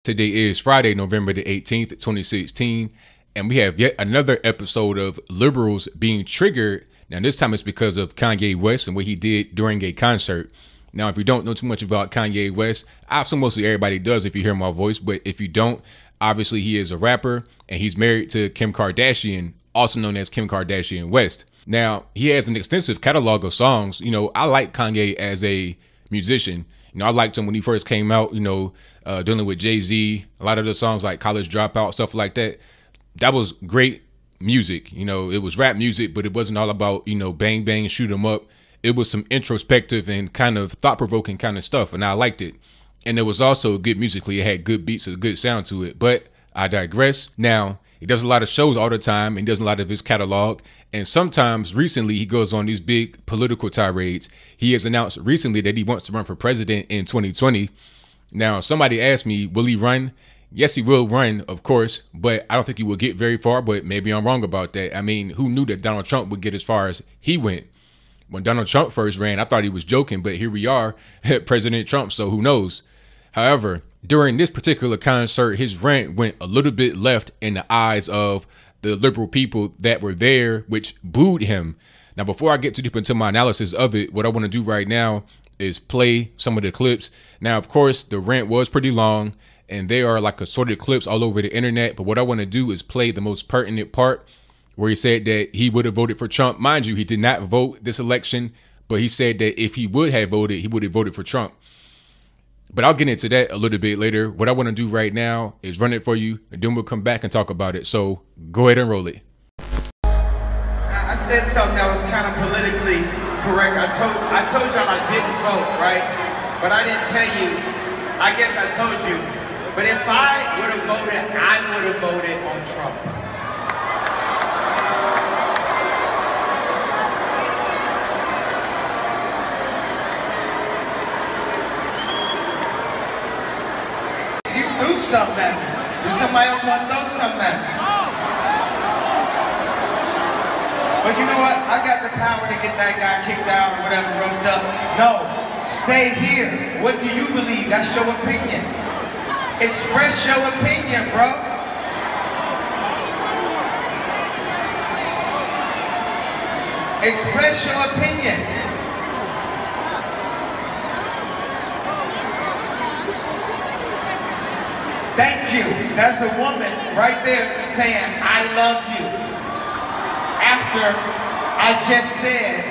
Today is Friday, November the 18th, 2016, and we have yet another episode of liberals being triggered. Now, this time it's because of Kanye West and what he did during a concert. Now, if you don't know too much about Kanye West, I assume mostly everybody does if you hear my voice, but if you don't, obviously he is a rapper and he's married to Kim Kardashian, also known as Kim Kardashian West. Now, he has an extensive catalog of songs. I like Kanye as a musician. I liked him when he first came out, dealing with Jay-Z, a lot of the songs like College Dropout, stuff like that. That was great music. It was rap music, but it wasn't all about, bang, bang, shoot 'em up. It was some introspective and kind of thought-provoking kind of stuff, and I liked it. And it was also good musically. It had good beats and a good sound to it, but I digress. Now, he does a lot of shows all the time and does a lot of his catalog. And sometimes recently he goes on these big political tirades. He has announced recently that he wants to run for president in 2020. Now, somebody asked me, will he run? Yes, he will run, of course, but I don't think he will get very far, but maybe I'm wrong about that. I mean, who knew that Donald Trump would get as far as he went? When Donald Trump first ran, I thought he was joking, but here we are, President Trump, so who knows? However, during this particular concert, his rant went a little bit left in the eyes of the liberal people that were there, which booed him. Now, before I get too deep into my analysis of it, what I want to do right now is play some of the clips. Now, of course, the rant was pretty long and there are like assorted clips all over the internet. But what I want to do is play the most pertinent part where he said that he would have voted for Trump. Mind you, he did not vote this election, but he said that if he would have voted, he would have voted for Trump. But I'll get into that a little bit later. What I want to do right now is run it for you, and then we'll come back and talk about it. So go ahead and roll it. I said something that was kind of politically correct. I told y'all I didn't vote, right? But I didn't tell you. I guess I told you. But if I would have voted, I would have voted on Trump. Something at me. Does somebody else want to throw something at me? But you know what? I got the power to get that guy kicked out or whatever, roughed up. No, stay here. What do you believe? That's your opinion. Express your opinion, bro. Express your opinion. Thank you. That's a woman right there saying, I love you. After I just said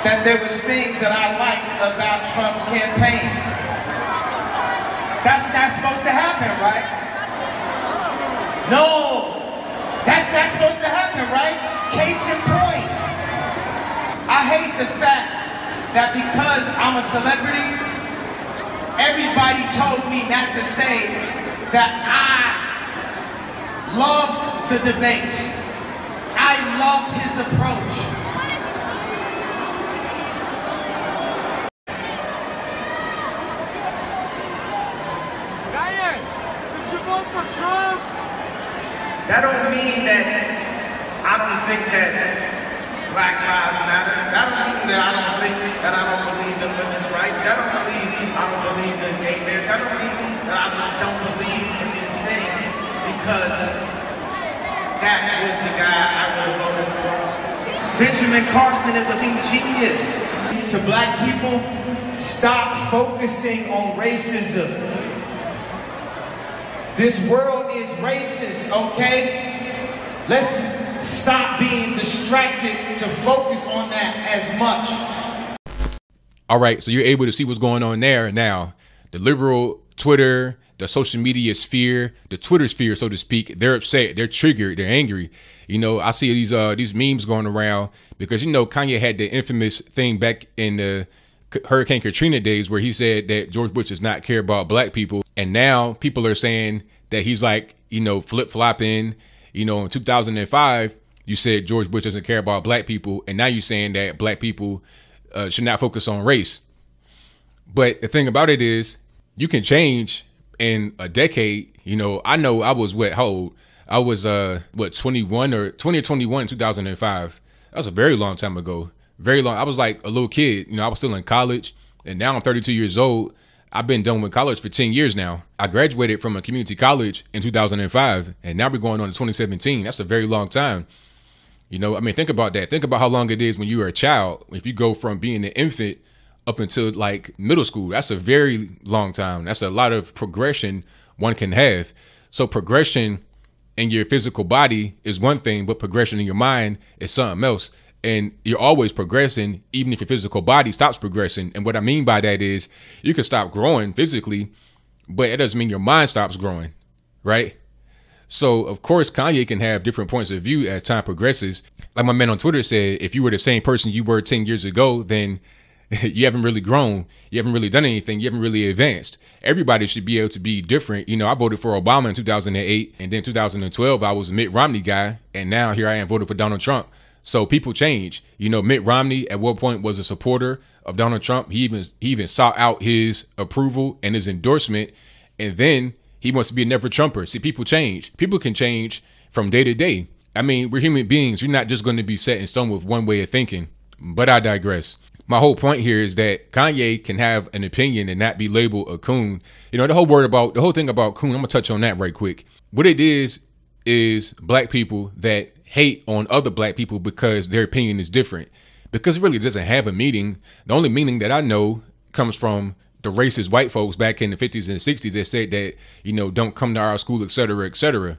that there was things that I liked about Trump's campaign. That's not supposed to happen, right? No, that's not supposed to happen, right? Case in point. I hate the fact that because I'm a celebrity, everybody told me not to say that I loved the debates. I loved his approach. Ryan, did you vote for Trump? That don't mean that I don't think that Black Lives Matter. That don't mean that I don't think that I don't believe in women's rights. That don't mean I don't believe in gay marriage. That don't mean that I don't believe in these things because that was the guy I would have voted for. Benjamin Carson is a genius. To black people, stop focusing on racism. This world is racist, okay? Let's stop being distracted to focus on that as much. All right, so you're able to see what's going on there. Now, the liberal Twitter, the social media sphere, the Twitter sphere, so to speak, they're upset, they're triggered, they're angry. I see these memes going around because, Kanye had the infamous thing back in the Hurricane Katrina days where he said that George Bush does not care about black people. And now people are saying that he's like, flip-flopping. In 2005, you said George Bush doesn't care about black people. And now you're saying that black people should not focus on race. But the thing about it is you can change in a decade. I know I was how old? I was 21 or 21 in 2005. That was a very long time ago. Very long. I was like a little kid. I was still in college, and now I'm 32 years old. I've been done with college for 10 years now. I graduated from a community college in 2005, and now we're going on to 2017. That's a very long time. You know, I mean, think about that. Think about how long it is when you were a child. If you go from being an infant up until like middle school, that's a very long time. That's a lot of progression one can have. So progression in your physical body is one thing, but progression in your mind is something else. And you're always progressing, even if your physical body stops progressing. And what I mean by that is you can stop growing physically, but it doesn't mean your mind stops growing, right? So, of course, Kanye can have different points of view as time progresses. Like my man on Twitter said, if you were the same person you were 10 years ago, then you haven't really grown. You haven't really done anything. You haven't really advanced. Everybody should be able to be different. You know, I voted for Obama in 2008, and then 2012, I was a Mitt Romney guy. And now here I am voting for Donald Trump. So people change. You know, Mitt Romney at one point was a supporter of Donald Trump. He even sought out his approval and his endorsement. And then he wants to be a never Trumper. See, people change. People can change from day to day. I mean, we're human beings. You're not just going to be set in stone with one way of thinking. But I digress. My whole point here is that Kanye can have an opinion and not be labeled a coon. You know, the whole thing about coon, I'm gonna touch on that right quick. What it is black people that hate on other black people because their opinion is different. Because it really doesn't have a meaning. The only meaning that I know comes from the racist white folks back in the 50s and 60s that said that, you know, don't come to our school, et cetera,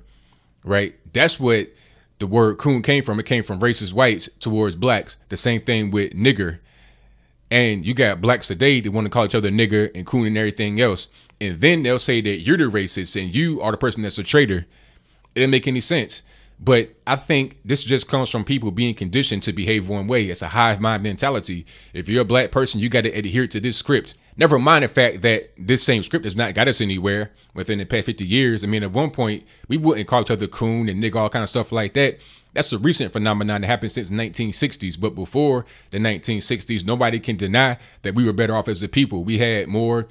right? That's what the word coon came from. It came from racist whites towards blacks. The same thing with nigger. And you got blacks today that want to call each other nigger and coon and everything else. And then they'll say that you're the racist and you are the person that's a traitor. It didn't make any sense. But I think this just comes from people being conditioned to behave one way. It's a hive mind mentality. If you're a black person, you got to adhere to this script. Never mind the fact that this same script has not got us anywhere within the past 50 years. I mean, at one point, we wouldn't call each other coon and nigga, all kind of stuff like that. That's a recent phenomenon that happened since the 1960s. But before the 1960s, nobody can deny that we were better off as a people. We had more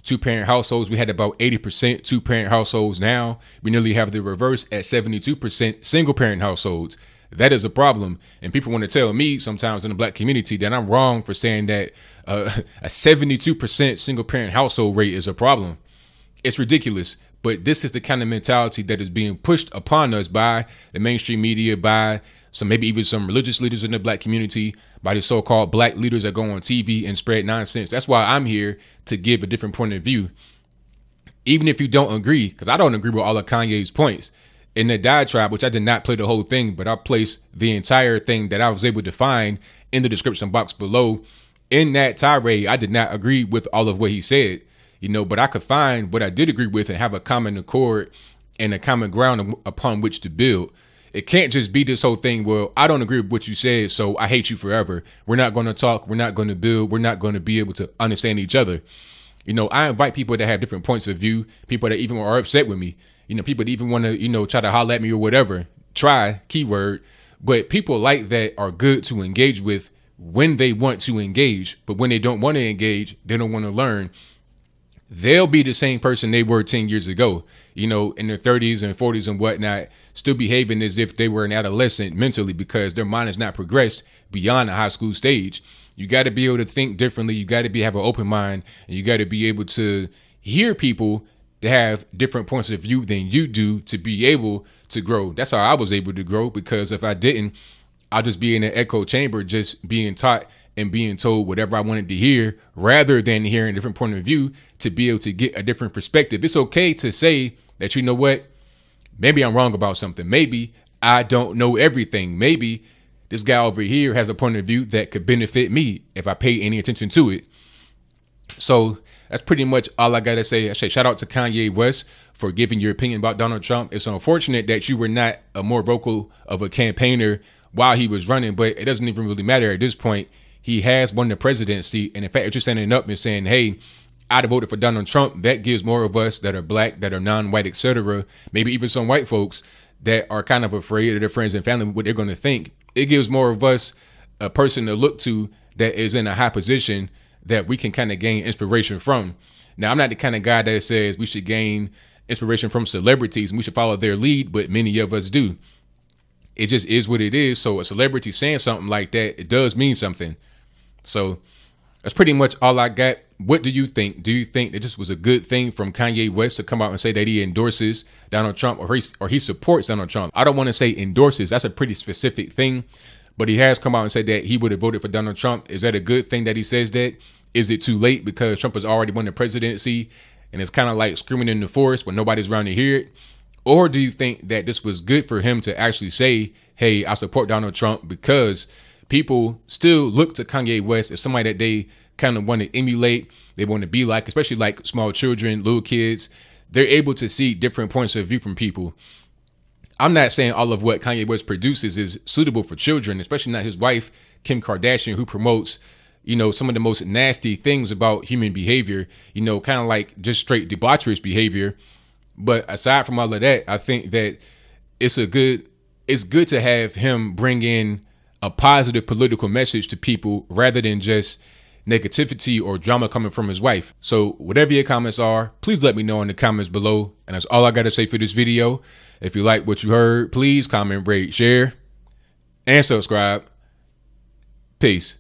two-parent households. We had about 80% two-parent households. Now we nearly have the reverse at 72% single-parent households. That is a problem. And people want to tell me sometimes in the black community that I'm wrong for saying that a 72% single-parent household rate is a problem. It's ridiculous. But this is the kind of mentality that is being pushed upon us by the mainstream media, by maybe even some religious leaders in the black community, by the so-called black leaders that go on TV and spread nonsense. That's why I'm here to give a different point of view. Even if you don't agree, because I don't agree with all of Kanye's points. In the diatribe, which I did not play the whole thing, but I placed the entire thing that I was able to find in the description box below. In that tirade, I did not agree with all of what he said. You know, but I could find what I did agree with and have a common accord and a common ground upon which to build. It can't just be this whole thing, well, I don't agree with what you said, so I hate you forever. We're not going to talk. We're not going to build. We're not going to be able to understand each other. You know, I invite people that have different points of view, people that even are upset with me, you know, people that even want to, you know, try to holler at me or whatever. Try, keyword. But people like that are good to engage with when they want to engage. But when they don't want to engage, they don't want to learn. They'll be the same person they were 10 years ago, you know, in their 30s and 40s and whatnot, still behaving as if they were an adolescent mentally because their mind has not progressed beyond the high school stage. You got to be able to think differently. You got to have an open mind, and you got to be able to hear people that have different points of view than you do to be able to grow. That's how I was able to grow, because if I didn't, I'll just be in an echo chamber, just being taught and being told whatever I wanted to hear rather than hearing a different point of view to be able to get a different perspective. It's okay to say that, you know what, maybe I'm wrong about something. Maybe I don't know everything. Maybe this guy over here has a point of view that could benefit me if I pay any attention to it. So that's pretty much all I got to say. I say shout out to Kanye West for giving your opinion about Donald Trump. It's unfortunate that you were not a more vocal of a campaigner while he was running, but it doesn't even really matter at this point. He has won the presidency. And in fact, if you're standing up and saying, hey, I'd have voted for Donald Trump, that gives more of us that are black, that are non-white, etc., maybe even some white folks that are kind of afraid of their friends and family, what they're going to think. It gives more of us a person to look to that is in a high position that we can kind of gain inspiration from. Now, I'm not the kind of guy that says we should gain inspiration from celebrities and we should follow their lead, but many of us do. It just is what it is. So a celebrity saying something like that, it does mean something. So That's pretty much all I got. What do you think? Do you think that this was a good thing from Kanye West to come out and say that he endorses Donald Trump or he supports Donald Trump? I don't want to say endorses. That's a pretty specific thing. But he has come out and said that he would have voted for Donald Trump. Is that a good thing that he says that? Is it too late because Trump has already won the presidency and it's kind of like screaming in the forest when nobody's around to hear it? Or do you think that this was good for him to actually say, hey, I support Donald Trump, because people still look to Kanye West as somebody that they kind of want to emulate, they want to be like, especially like small children, little kids. They're able to see different points of view from people. I'm not saying all of what Kanye West produces is suitable for children, especially not his wife, Kim Kardashian, who promotes, some of the most nasty things about human behavior, kind of like just straight debaucherous behavior. But aside from all of that, I think that it's good to have him bring in a positive political message to people rather than just negativity or drama coming from his wife. So whatever your comments are, please let me know in the comments below. And that's all I got to say for this video. If you like what you heard, please comment, rate, share, and subscribe. Peace.